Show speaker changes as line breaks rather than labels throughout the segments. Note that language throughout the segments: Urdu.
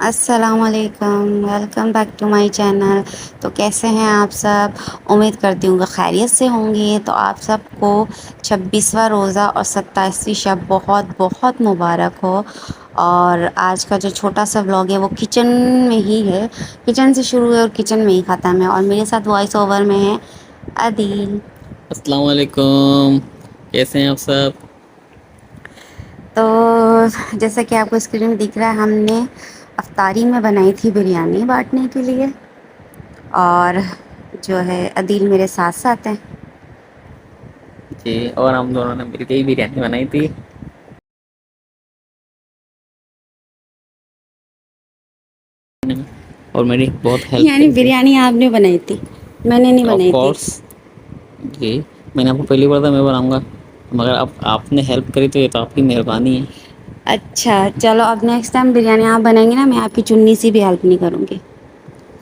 السلام علیکم، welcome back to my channel. تو کیسے ہیں آپ سب؟ امید کرتی ہوں کہ خیریت سے ہوں گے۔ تو آپ سب کو 26واں روزہ اور 27ویں شب بہت بہت مبارک ہو۔ اور آج کا جو چھوٹا سا ولاگ ہے وہ کچن میں ہی ہے، کچن سے شروع ہے اور کچن میں ہی ختم ہے۔ اور میرے ساتھ وائس اوور میں ہے عدیل۔
السلام علیکم، کیسے ہیں آپ سب؟
تو جیسا کہ آپ کو اسکرین میں دکھ رہا ہے، ہم نے افطاری میں بنائی تھی بریانی بانٹنے کے لیے، اور جو ہے عدیل میرے ساتھ ساتھ ہیں۔
جی، اور ہم دونوں نے مل کے ہی بریانی بنائی تھی۔ اور میری بہت ہیلپ
یعنی
کری تھی۔
بریانی آپ نے بنائی تھی، میں نے نہیں
آف
بنائی تھی؟
کورس، جی میں نے آپ کو پہلی بار تھا میں بناؤں گا، مگر اب آپ نے ہیلپ کری تو یہ تو آپ کی مہربانی ہے۔
اچھا چلو، اب نیکسٹ ٹائم بریانی آپ بنائیں گے نا، میں آپ کی چننی سی بھی ہیلپ نہیں کروں گی۔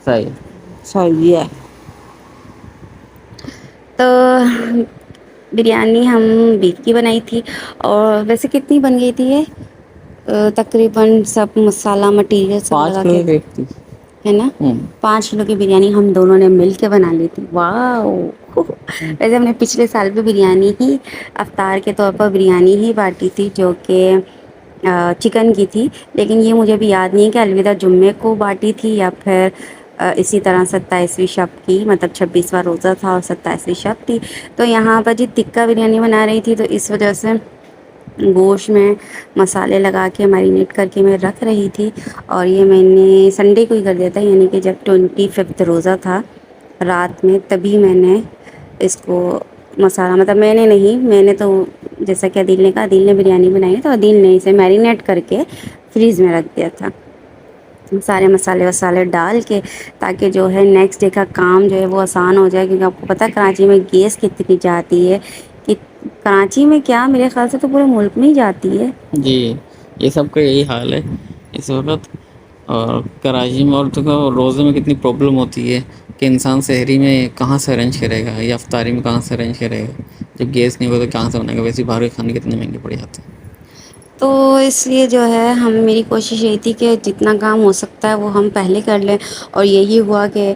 صحیح۔
صحیح ہے۔ تو بریانی ہم بیف کی بنائی تھی، اور ویسے کتنی بن گئی تھی یہ؟ تقریباً سب مسالہ مٹیریل سب
پانچ
لگا
کلو
کے،
کی ایک تھی۔
ہے نا؟ 5 کلو کی بریانی ہم دونوں نے مل کے بنا لی تھی۔ واؤ! ویسے ہم نے پچھلے سال بھی بریانی ہی افطار کے طور پر بریانی ہی بانٹی تھی، جو کہ چکن کی تھی، لیکن یہ مجھے بھی یاد نہیں کہ الوداع جمعے کو بانٹی تھی یا پھر اسی طرح 27ویں شب کی، مطلب 26واں روزہ تھا اور 27ویں شب تھی۔ تو یہاں پر جی ٹکا بریانی بنا رہی تھی، تو اس وجہ سے گوشت میں مسالے لگا کے میرینیٹ کر کے میں رکھ رہی تھی، اور یہ میں نے سنڈے کو ہی کر دیا تھا، یعنی کہ جب 25 روزہ تھا رات میں، تبھی میں نے اس کو مسالہ، مطلب میں نے نہیں، میں نے تو جیسا کہ عدیل نے کہا، عدیل نے بریانی بنائی ہے تو عدیل نے اسے میرینیٹ کر کے فریز میں رکھ دیا تھا، سارے مسالے وسالے ڈال کے، تاکہ جو ہے نیکسٹ ڈے کا کام جو ہے وہ آسان ہو جائے۔ کیونکہ آپ کو پتہ ہے کراچی میں گیس کتنی جاتی ہے، کہ کراچی میں کیا، میرے خیال سے تو پورے ملک میں ہی جاتی ہے۔
جی، یہ سب کا یہی حال ہے اس وقت۔ اور کراچی میں اور تو روزے میں کتنی پرابلم ہوتی ہے کہ انسان سحری میں کہاں سے ارینج کرے گا، یا افطاری میں کہاں سے ارینج کرے گا، جب گیس نہیں ہوگا تو کہاں سے بنے گا؟ ویسے باہر کے کھانے کتنے مہنگے پڑ جاتے ہیں۔
تو اس لیے جو ہے میری کوشش یہی تھی کہ جتنا کام ہو سکتا ہے وہ ہم پہلے کر لیں، اور یہی ہوا کہ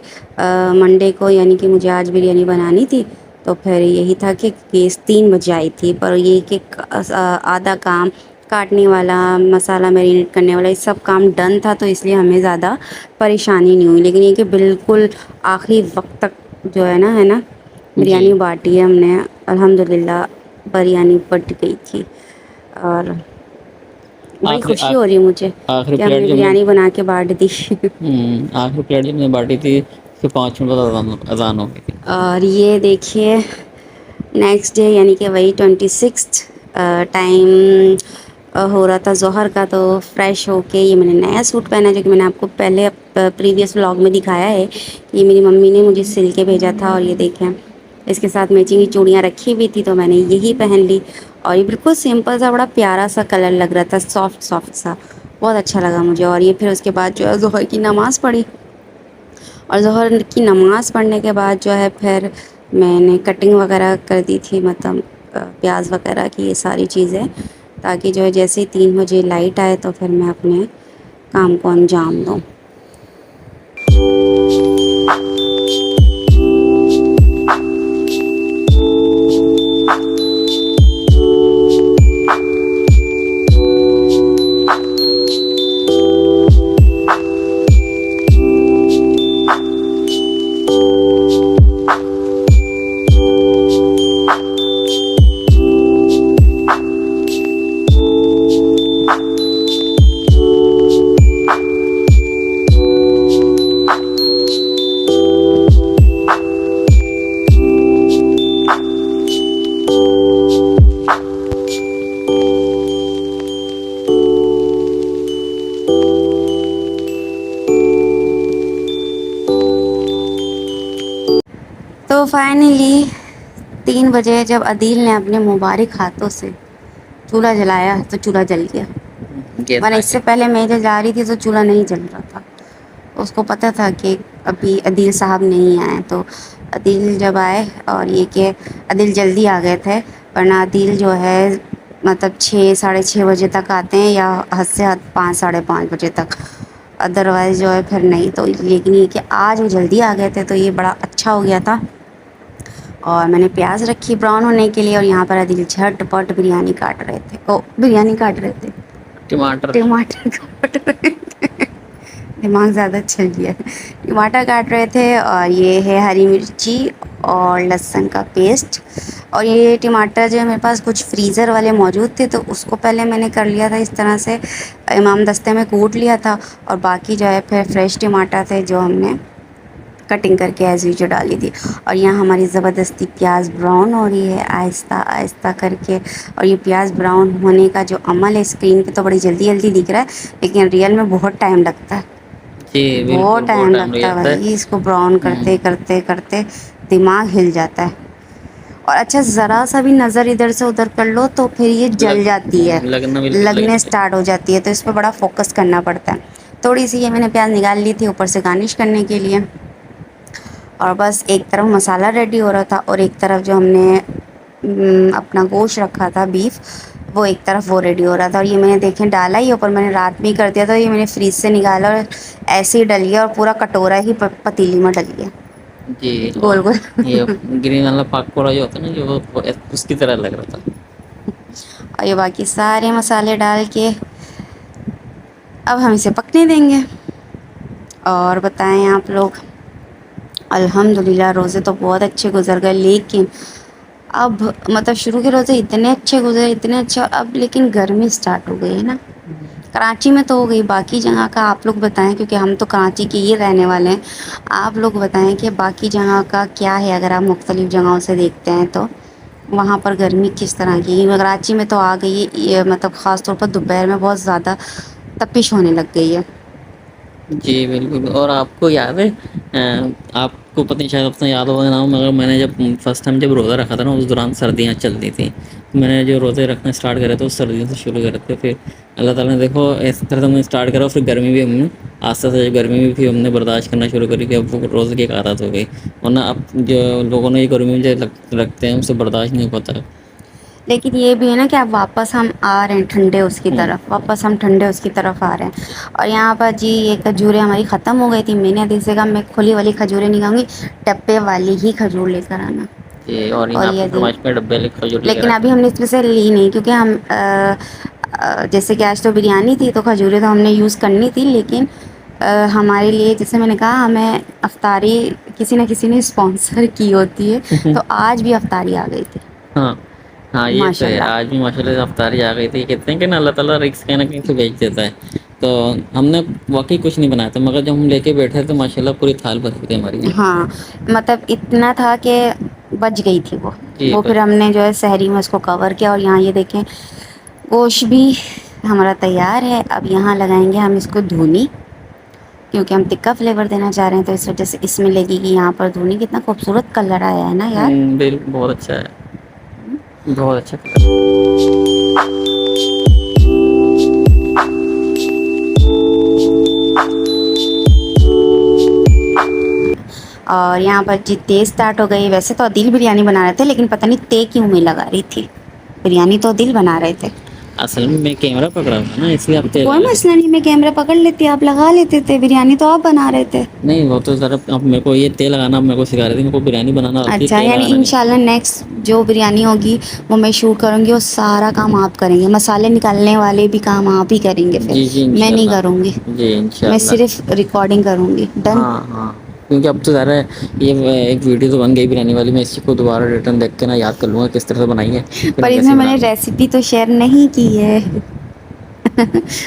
منڈے کو، یعنی کہ مجھے آج بریانی بنانی تھی، تو پھر یہی تھا کہ گیس 3 بجے آئی تھی، پر یہ کہ آدھا کام کاٹنے والا، مسالہ میرینیٹ کرنے والا، یہ سب کام ڈن تھا، تو اس لیے ہمیں زیادہ پریشانی نہیں ہوئی۔ لیکن یہ کہ بالکل آخری وقت تک جو ہے نا
جی،
بریانی بانٹی ہے ہم نے، الحمد للہ بریانی بٹ گئی تھی، اور بڑی
آخری
خوشی ہو رہی ہے مجھے
آخری
کہ ہم
پلیٹ
نے
جب میں
بریانی بنا کے بانٹ دی۔
آخری پلیٹ جب میں بانٹی تھی پھر 5 منٹ بعد اذان ہو گئی تھی۔
اور یہ دیکھیے نیکسٹ ڈے، یعنی کہ وہی 26 ٹائم ہو رہا تھا ظہر کا، تو فریش ہو کے یہ میں نے نیا سوٹ پہنا، جو کہ میں نے آپ کو پہلے پریویس ولاگ میں دکھایا ہے، یہ میری ممی نے مجھے سل کے بھیجا تھا، اور یہ دیکھیں اس کے ساتھ میچنگ کی چوڑیاں رکھی ہوئی تھی، تو میں نے یہی پہن لی، اور یہ بالکل سمپل سا بڑا پیارا سا کلر لگ رہا تھا، سافٹ سافٹ سا، بہت اچھا لگا مجھے۔ اور یہ پھر اس کے بعد جو ہے ظہر کی نماز پڑھی، اور ظہر کی نماز پڑھنے کے بعد جو ہے پھر میں نے کٹنگ وغیرہ کر دی تھی، مطلب پیاز وغیرہ کی یہ ساری چیزیں، تاکہ جو ہے جیسے ہی 3 بجے لائٹ آئے تو پھر میں اپنے کام کو انجام دوں۔ تو فائنلی 3 بجے جب عدیل نے اپنے مبارک ہاتھوں سے چولہا جلایا تو چولہا جل گیا،
گیس
ورنہ
آ
اس
گیا۔
سے پہلے میں جب جا رہی تھی تو چولہا نہیں جل رہا تھا۔ اس کو پتہ تھا کہ ابھی عدیل صاحب نہیں آئے، تو عدیل جب آئے، اور یہ کہ عدیل جلدی آ گئے تھے، ورنہ عدیل جو ہے مطلب 6 ساڑھے 6 بجے تک آتے ہیں، یا حد سے حد 5 ساڑھے 5 بجے تک، ادروائز جو ہے پھر نہیں. تو لیکن یہ کہ آج وہ جلدی آ گئے تھے تو یہ بڑا اچھا ہو گیا تھا. اور میں نے پیاز رکھی براؤن ہونے کے لیے, اور یہاں پر عدیل جھٹ پٹ بریانی کاٹ رہے تھے, بریانی کاٹ رہے تھے,
ٹماٹر.
ٹماٹر کاٹ رہے تھے. دماغ زیادہ چل گیا. ٹماٹر کاٹ رہے تھے, اور یہ ہے ہری مرچی اور لہسن کا پیسٹ. اور یہ ٹماٹر جو ہے میرے پاس کچھ فریزر والے موجود تھے, تو اس کو پہلے میں نے کر لیا تھا اس طرح سے, امام دستے میں کوٹ لیا تھا. اور باقی جو ہے پھر فریش ٹماٹر تھے جو ہم نے کٹنگ کر کے ایز یوزول ڈالی تھی. اور یہاں ہماری زبردستی پیاز براؤن ہو رہی ہے آہستہ آہستہ کر کے. اور یہ پیاز براؤن ہونے کا جو عمل ہے اسکرین پہ تو بڑی جلدی جلدی دکھ رہا ہے, لیکن ریئل میں بہت ٹائم لگتا ہے.
جی بالکل
بہت ٹائم
لگ
لگتا ہے
جاتا
بھائی اس کو براؤن
ہوں.
کرتے کرتے کرتے دماغ ہل جاتا ہے. اور اچھا ذرا سا بھی نظر ادھر سے ادھر کر لو تو پھر یہ جل جاتی ہے,
لگنا بالکل
لگنے
لگتا ہے.
اسٹارٹ ہو جاتی ہے. تو اس پہ بڑا فوکس کرنا پڑتا ہے. تھوڑی سی یہ میں نے پیاز نکال لی تھی اوپر سے گارنش کرنے کے لیے. اور بس ایک طرف مسالہ ریڈی ہو رہا تھا, اور ایک طرف جو ہم نے اپنا گوشت رکھا تھا بیف, وہ ایک طرف وہ ریڈی ہو رہا تھا. اور یہ میں نے دیکھیں ڈالا ہی اوپر, میں نے رات میں ہی کر دیا تھا. یہ میں نے فریج سے نکالا اور ایسے ہی ڈل گیا, اور پورا کٹورا ہی پتیلی میں ڈل گیا.
جی. اور
گول گول.
یہ گرین والا پاکوڑا جو ہوتا ہے نا, جو وہ اس کی طرح لگ رہا تھا.
اور یہ باقی سارے مسالے ڈال کے اب ہم اسے پکنے دیں گے. اور بتائیں آپ لوگ؟ الحمد للہ روزے تو بہت اچھے گزر گئے, لیکن اب مطلب شروع کے روزے اتنے اچھے گزرے اتنے اچھے, اب لیکن گرمی اسٹارٹ ہو گئی ہے نا. کراچی میں تو ہو گئی, باقی جگہ کا آپ لوگ بتائیں, کیونکہ ہم تو کراچی کے ہی رہنے والے ہیں. آپ لوگ بتائیں کہ باقی جگہ کا کیا ہے, اگر آپ مختلف جگہوں سے دیکھتے ہیں تو وہاں پر گرمی کس طرح کی. کراچی میں تو آ گئی ہے, مطلب خاص طور پر دوپہر میں بہت زیادہ تپش ہونے لگ گئی ہے.
جی بالکل. اور آپ کو یاد ہے, آپ کو پتہ نہیں شاید اپنا یاد ہوگا نا, مگر میں نے جب فرسٹ ٹائم جب روزہ رکھا تھا نا, اس دوران سردیاں چلتی تھیں. میں نے جو روزے رکھنا اسٹارٹ کرے تھے وہ سردیوں سے شروع کرے تھے. پھر اللہ تعالیٰ نے دیکھو اس طرح سے ہم نے اسٹارٹ کرا, پھر گرمی بھی ہم نے آستہ سے گرمی بھی پھر ہم نے برداشت کرنا شروع کری, کہ اب وہ روزے کی ایک عادت ہو گئی. ورنہ اب جو لوگوں نے یہ گرمی میں رکھتے ہیں ان سے برداشت نہیں ہوتا ہے.
لیکن یہ بھی ہے نا کہ اب واپس ہم آ رہے ہیں ٹھنڈے اس کی طرف, واپس ہم ٹھنڈے اس کی طرف آ رہے ہیں. اور یہاں پر جی یہ کھجوریں ہماری ختم ہو گئی تھی. میں نے عدیل سے کہا میں کھلی والی کھجوریں نہیں کھاؤں گی, ڈبے والی ہی کھجور لے کر آنا.
جی. اور یہ آپ کی
عدیل
فرمائش میں ڈبے والی کھجور لے کر
لیکن
آئے.
ابھی ہم نے اس میں سے لی نہیں, کیونکہ ہم جیسے کہ آج تو بریانی تھی تو کھجوریں تو ہم نے یوز کرنی تھی, لیکن ہمارے لیے جیسے میں نے کہا ہمیں افطاری کسی نہ کسی نے اسپانسر کی ہوتی ہے, تو آج بھی افطاری آ گئی تھی.
ہاں ہاں یہ تو
ماشاء
ہے,
اللہ.
آج بھی ماشاءاللہ سے افطاری آ گئی تھی. کہتے ہیں کہ نا اللہ تعالیٰ رزق کہیں نہ کہیں سے بھیج دیتا ہے. تو ہم نے واقعی کچھ نہیں بنایا تھا, مگر جب ہم لے کے بیٹھے تو ماشاء اللہ پوری تھال بھر تھی ہماری.
ہاں مطلب اتنا تھا کہ بچ گئی تھی وہ.
جی
وہ پھر
بس.
ہم نے جو ہے سحری میں اس کو کور کیا. اور یہاں یہ دیکھیں گوشت بھی ہمارا تیار ہے. اب یہاں لگائیں گے ہم اس کو دھونی, کیونکہ ہم تکا فلیور دینا چاہ رہے ہیں, تو اس وجہ سے اس میں لگے گی یہاں پر دھونی. کتنا خوبصورت کلر آیا ہے نا یار.
بالکل بہت اچھا ہے, بہت اچھا کلر.
اور یہاں پر جی تیز اسٹارٹ ہو گئی. ویسے تو عدیل بریانی بنا رہے تھے, لیکن پتہ نہیں تے کیوں نہیں لگا رہی تھی. بریانی تو عدیل بنا رہے تھے.
اصل میں کیمرہ پکڑا ہوا نا, اس لیے آپ تیل
کوئی
لگا رہی
مسئلہ
تھی.
نہیں, میں کیمرہ پکڑ لیتی, آپ لگا لیتے تھے. بریانی تو آپ بنا رہے تھے.
نہیں وہ تو ذرا اب میرے کو یہ تیل لگانا میرے کو سکھا رہے تھے. میرے کو بریانی بنانا آتی ہے,
اچھا,
تیل
یعنی
لگانا نہیں.
انشاءاللہ نیکسٹ جو بریانی ہوگی وہ میں شوٹ کروں گی, وہ سارا کام آپ کریں گے. مسالے نکالنے والے بھی کام آپ ہی کریں گے, پھر
جی جی
میں
انشاء
نہیں
اللہ.
کروں گی.
جی انشاء
میں
اللہ.
صرف ریکارڈنگ کروں گی. ڈن.
ہاں ہاں, کیونکہ اب تو ظاہر ہے یہ ایک ویڈیو تو بن گئی بریانی والی. میں اسی کو دوبارہ ریٹرن دیکھ کے نا یاد کر لوں گا کس طرح سے بنائی ہے, پھر
پر
میں
اس
ویسے ہی
میں
بنا
نے
لوں گا.
ریسیپی تو شیئر نہیں کی ہے.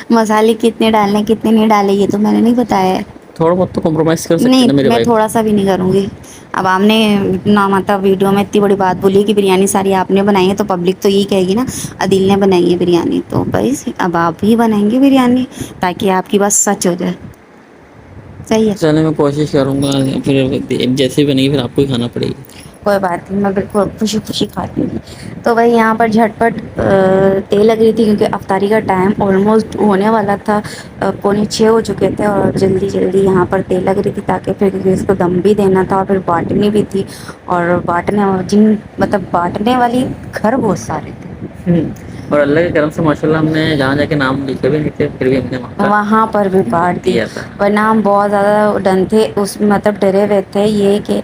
مسالے کتنے ڈالنے کتنے نہیں ڈالے یہ تو میں نے نہیں بتایا ہے.
تھوڑا بہت تو کمپرومائز کر سکتے
نہیں,
ہیں نا میرے
میں
بھائی.
تھوڑا سا بھی نہیں کروں گی. اب آپ نے اتنا مطلب ویڈیو میں اتنی بڑی بات بولی کہ بریانی ساری آپ نے بنائی ہے, تو پبلک تو یہی کہے گی نا عدیل نے بنائی ہے بریانی. تو بھائی اب آپ ہی بنائیں گے بریانی, تاکہ آپ کی بات سچ ہو جائے. صحیح ہے.
چلے میں کوشش کروں گا, پھر جیسے بھی نہیں پھر آپ کو ہی کھانا پڑے گی.
کوئی بات نہیں, میں بالکل خوشی خوشی کھاتی ہوں. تو وہی یہاں پر جھٹ پٹ تیل لگ رہی تھی, کیونکہ افطاری کا ٹائم آلموسٹ ہونے والا تھا. 6:45 ہو چکے تھے, اور جلدی جلدی یہاں پر تیل لگ رہی تھی, تاکہ پھر کیونکہ اس کو دم بھی دینا تھا, اور پھر بانٹنی بھی تھی. اور بانٹنے مطلب بانٹنے والی گھر بہت سارے تھے.
اور اللہ کے کرم سے ماشاء اللہ ہم نے جہاں جا کے نام لکھے بھی نہیں تھے پھر بھی ہم نے
وہاں پر بھی پارٹی دی،
دیا تھا.
ورنہ ہم بہت زیادہ ڈن تھے اس مطلب ڈرے ہوئے تھے یہ کہ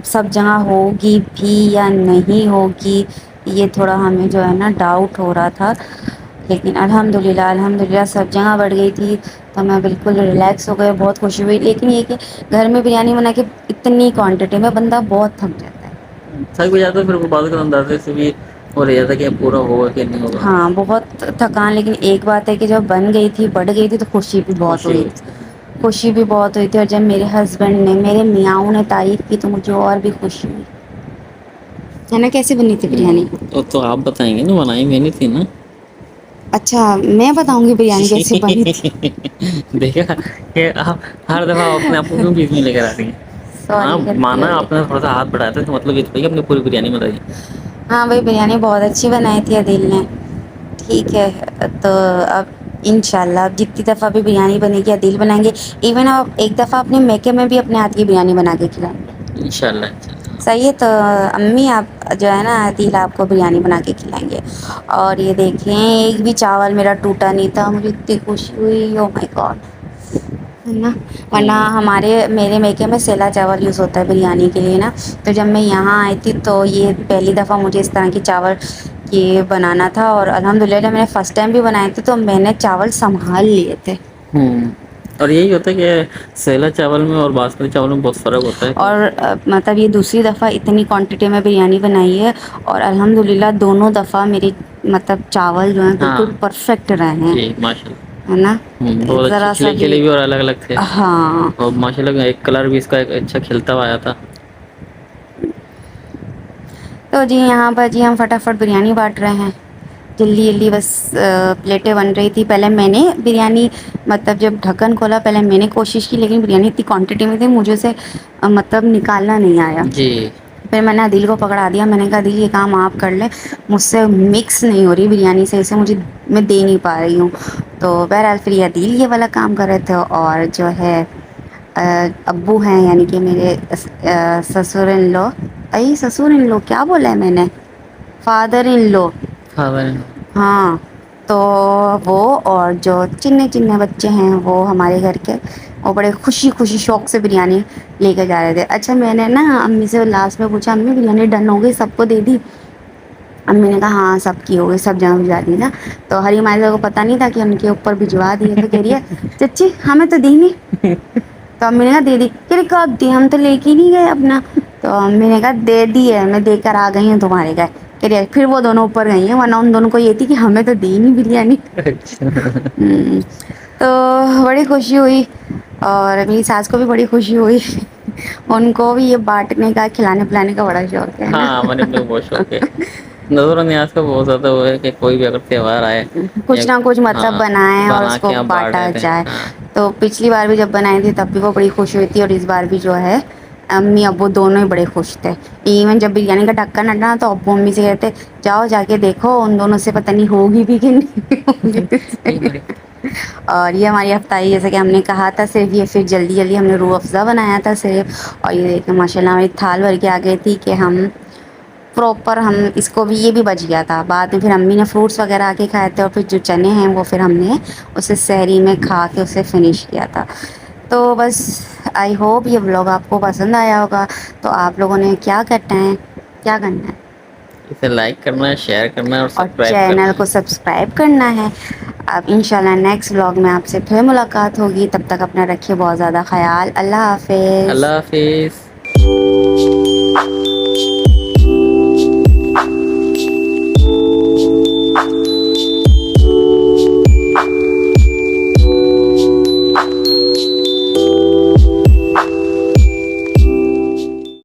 سب جگہ ہوگی بھی یا نہیں ہوگی، یہ تھوڑا ہمیں جو ہے نا ڈاؤٹ ہو رہا تھا، لیکن الحمدللہ سب جگہ بڑھ گئی تھی تو میں بالکل ریلیکس ہو گئے، بہت خوشی ہوئی. لیکن یہ کہ گھر میں بریانی بنا کے اتنی کوانٹٹی میں بندہ بہت تھک جاتا ہے.
تھک بھی جاتا ہے، پھر وہ بعد کا اندازے سے بھی ہو رہ جاتا ہے کہ اب پورا ہوگا کہ نہیں ہوگا.
ہاں بہت تھکان، لیکن ایک بات ہے کہ جب بن گئی تھی بڑھ گئی تھی تو خوشی بھی بہت
خوشی
ہوئی
ہوئی.
تھی. خوشی بھی بہت ہوئی تھی، اور جب میرے ہسبینڈ نے میرے میاؤں نے تعریف کی تو مجھے اور بھی خوشی ہوئی. ہے نا؟ کیسی بنی تھی بریانی؟
تو آپ بتائیں گے نا، بنائی میں نے تھی نا.
اچھا میں بتاؤں گی بریانی کیسی بنی تھی؟
دیکھا کہ آپ ہر دفعہ اپنے آپ کو کیوں بیچ میں لے کر آتی ہیں. ہاں
سوری غلطی ہو
مانا
گئی.
آپ نے تھوڑا سا ہاتھ بڑھایا تھا تو مطلب یہ تھوڑی کہ اپنی پوری بریانی بتائی.
ہاں بھائی بریانی بہت اچھی بنائی تھی عدیل نے. ٹھیک ہے تو اب انشاء اللہ اب جتنی دفعہ بھی بریانی بنے گی عدیل بنائیں گے. ایون آپ ایک دفعہ اپنے میکے میں بھی اپنے ہاتھ کی بریانی بنا کے کھلائیں گے.
انشاء اللہ.
صحیح ہے تو امی آپ جو ہے نا عدیل آپ کو بریانی بنا کے کھلائیں گے. اور یہ دیکھیں ایک بھی چاول میرا ٹوٹا نہیں تھا، مجھے اتنی خوشی ہوئی. او مائی گاڈ. ہے نا؟ ورنہ میرے میکے میں سیلا چاول یوز ہوتا ہے بریانی کے لیے نا. تو جب میں یہاں آئی تھی تو یہ پہلی دفعہ مجھے اس طرح کی چاول یہ بنانا تھا، اور الحمدللہ میں نے فرسٹ ٹائم بھی بنائے تھے تو میں نے چاول سنبھال لیے تھے.
اور یہی ہوتا ہے کہ سیلا چاول میں اور باسمتی چاول میں بہت فرق ہوتا ہے.
اور مطلب یہ دوسری دفعہ اتنی کوانٹٹی میں بریانی بنائی ہے، اور الحمدللہ دونوں دفعہ میری مطلب چاول جو ہیں
ہاں
بالکل پرفیکٹ رہے ہیں.
جی ماشاء اللہ.
ہے نا؟
بہت اچھے
ذرا سا
کھلے کھلے بھی اور الگ الگ تھے.
ہاں
اور ماشاء اللہ ایک کلر بھی اس کا ایک اچھا کھلتا ہوا آیا تھا.
تو جی یہاں پر جی ہم فٹافٹ بریانی بانٹ رہے ہیں. جلدی جلدی بس پلیٹیں بن رہی تھی. پہلے میں نے بریانی مطلب جب ڈھکن کھولا پہلے میں نے کوشش کی، لیکن بریانی اتنی کوانٹٹی میں تھی مجھے سے مطلب نکالنا نہیں آیا.
جی
پھر میں نے عدیل کو پکڑا دیا، میں نے کہا عدیل یہ کام آپ کر لیں، مجھ سے مکس نہیں ہو رہی بریانی صحیح سے، مجھے میں دے نہیں پا رہی ہوں. تو بہرحال پھر یہ عدیل یہ والا کام کر رہے تھے، اور جو ہے ابو ہیں یعنی کہ میرے سسر ان لو، سسر ان لو کیا بولا ہے میں نے، فادر ان لو.
ہاں
ہاں تو وہ اور جو چنے چنے بچے ہیں وہ ہمارے گھر کے، وہ بڑے خوشی خوشی شوق سے بریانی لے کے جا رہے تھے. اچھا میں نے نا امی سے لاسٹ میں پوچھا امی بریانی ڈن ہو گئی، سب کو دے دی؟ امی نے کہا ہاں سب کی ہو گئی، سب جگہ بھجوا دی نا. تو ہری مائی کو پتا نہیں تھا کہ ان کے اوپر بھجوا دیے. تو کہہ رہی ہے چچی ہمیں تو دی نہیں. تو امی نے کہا دے دی. کہہ رہی کب دی؟ ہم تو لے کے نہیں گئے اپنا. تو امی نے کہا دے دی ہے، میں دے کر آ گئی ہوں تمہارے گھر. کہہ رہی پھر وہ دونوں اوپر گئی ہیں، ورنہ ان دونوں کو یہ تھی کہ ہمیں تو دی نہیں بریانی.
اچھا.
تو بڑی خوشی ہوئی، اور میری ساس کو بھی بڑی خوشی ہوئی. ان کو بھی یہ بانٹنے کا کھلانے پلانے کا بڑا شوق ہے نا.
ہاں ہمارے اپنے کو بہت شوق ہے. نظر و نیاز کا بہت زیادہ وہ ہے کہ کوئی بھی اگر تہوار آئے یا
کچھ نہ کچھ مطلب
ہاں
بنائیں اور
بنا
اس کو
کے آپ
بانٹا
بانٹے تھے.
جائے.
ہاں
تو پچھلی بار بھی جب بنائی تھی تب بھی وہ بڑی خوش ہوئی تھی، اور اس بار بھی جو ہے امی ابو دونوں ہی بڑے خوش تھے. ایون جب بریانی کا ڈھکن ہٹا تو ابو امی سے کہتے جاؤ جا کے دیکھو ان دونوں سے پتہ نہیں ہوگی بھی کہ نہیں ہوگی. اور یہ ہماری افطاری جیسا کہ ہم نے کہا تھا صرف یہ پھر جلدی جلدی ہم نے روح افزا بنایا تھا صرف. اور یہ دیکھیں ماشاء اللہ ہماری تھال بھر کے آ گئی تھی کہ ہم پراپر ہم اس کو بھی یہ بھی بچ گیا تھا. بعد میں پھر امی نے فروٹس وغیرہ آ کے کھائے تھے، اور پھر جو چنے ہیں وہ پھر ہم نے اسے سحری میں کھا کے اسے فنش کیا تھا. تو بس آئی ہوپ یہ بلاگ آپ کو پسند آیا ہوگا. تو آپ لوگوں نے کیا کرنا ہے، کیا کرنا ہے،
اسے لائک کرنا ہے، شیئر کرنا ہے اور سبسکرائب
چینل
کرنا
کو
ہے.
سبسکرائب کرنا ہے. اب انشاءاللہ نیکسٹ ولاگ میں آپ سے پھر ملاقات ہوگی. تب تک اپنا رکھیے بہت زیادہ خیال. اللہ حافظ.
اللہ حافظ.